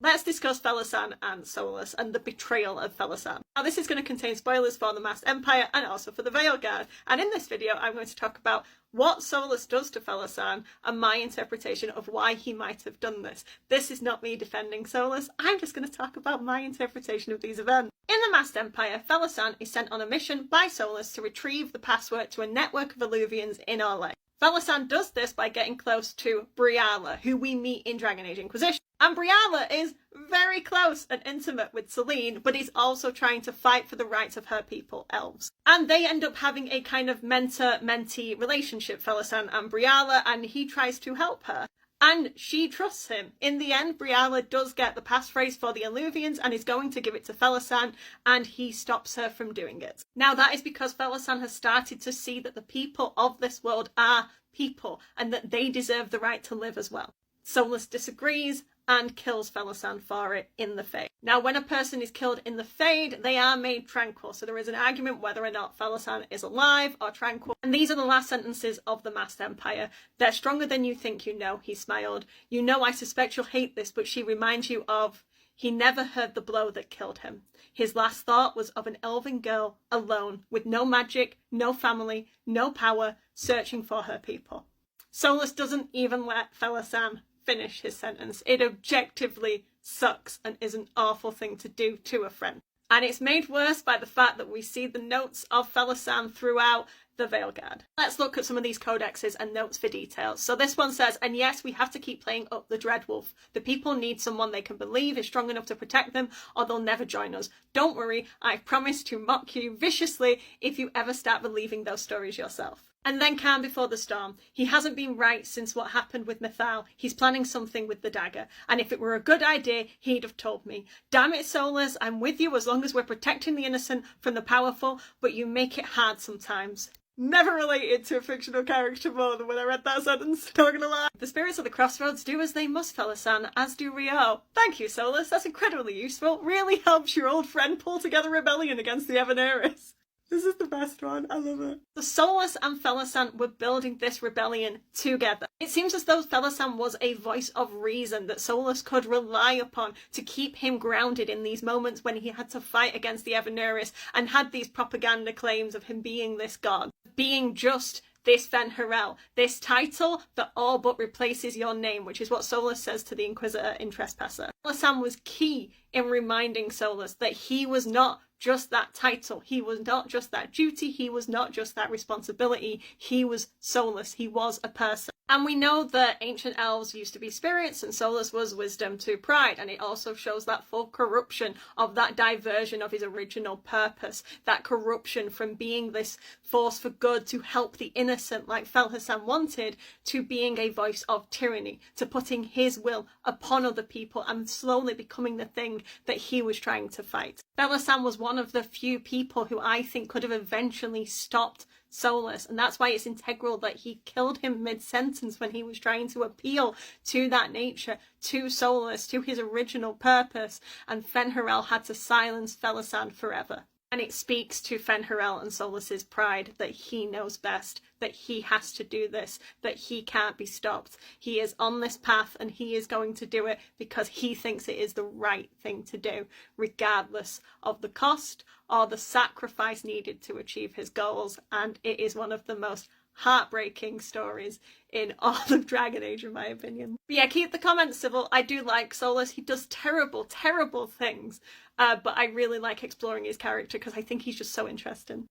Let's discuss Felassan and Solas and the betrayal of Felassan. Now this is going to contain spoilers for the Masked Empire and also for the Veilguard, and in this video I'm going to talk about what Solas does to Felassan and my interpretation of why he might have done this. This is not me defending Solas, I'm just going to talk about my interpretation of these events. In the Masked Empire, Felassan is sent on a mission by Solas to retrieve the password to a network of Illuvians in Orlais. Felassan does this by getting close to Briala, who we meet in Dragon Age Inquisition. And Briala is very close and intimate with Selene, but is also trying to fight for the rights of her people, elves. And they end up having a kind of mentor-mentee relationship, Felassan and Briala, and he tries to help her. And she trusts him. In the end, Briala does get the passphrase for the Illuvians and is going to give it to Felassan, and he stops her from doing it. Now that is because Felassan has started to see that the people of this world are people, and that they deserve the right to live as well. Solas disagrees and kills Felassan for it in the Fade. Now when a person is killed in the Fade, they are made tranquil, so there is an argument whether or not Felassan is alive or tranquil. And these are the last sentences of the Masked Empire. "They're stronger than you think you know," he smiled. "You know I suspect you'll hate this, but she reminds you of..." He never heard the blow that killed him. His last thought was of an elven girl, alone, with no magic, no family, no power, searching for her people. Solas doesn't even let Felassan finish his sentence. It objectively sucks and is an awful thing to do to a friend. And it's made worse by the fact that we see the notes of Felassan throughout the Veilguard. Let's look at some of these codexes and notes for details. So this one says, "And yes, we have to keep playing up the Dreadwolf. The people need someone they can believe is strong enough to protect them, or they'll never join us. Don't worry, I promise to mock you viciously if you ever start believing those stories yourself." And then calm before the storm. "He hasn't been right since what happened with Mythal. He's planning something with the dagger. And if it were a good idea, he'd have told me. Damn it, Solas, I'm with you as long as we're protecting the innocent from the powerful, but you make it hard sometimes." Never related to a fictional character more than when I read that sentence, not gonna lie. "The spirits of the crossroads do as they must, Felassan, as do Rio." Thank you, Solas, that's incredibly useful. Really helps your old friend pull together rebellion against the Evaneris. This is the best one, I love it. The Solas and Felassan were building this rebellion together. It seems as though Felassan was a voice of reason that Solas could rely upon to keep him grounded in these moments when he had to fight against the Evaneris and had these propaganda claims of him being this god, being just this Fen'Harel, this title that all but replaces your name, which is what Solas says to the Inquisitor in Trespasser. Felassan was key in reminding Solas that he was not just that title, he was not just that duty, he was not just that responsibility, he was Solas, he was a person. And we know that ancient elves used to be spirits and Solas was wisdom to pride, and it also shows that full corruption of that diversion of his original purpose, that corruption from being this force for good to help the innocent like Felassan wanted, to being a voice of tyranny, to putting his will upon other people and slowly becoming the thing that he was trying to fight. Felassan was one of the few people who I think could have eventually stopped Solas, and that's why it's integral that he killed him mid-sentence when he was trying to appeal to that nature, to Solas, to his original purpose, and Fen'Harel had to silence Felassan forever. And it speaks to Fen'Harel and Solas's pride that he knows best, that he has to do this, that he can't be stopped. He is on this path and he is going to do it because he thinks it is the right thing to do, regardless of the cost or the sacrifice needed to achieve his goals. And it is one of the most heartbreaking stories in all of Dragon Age, in my opinion. But yeah, keep the comments civil. I do like Solas. He does terrible, terrible things, but I really like exploring his character because I think he's just so interesting.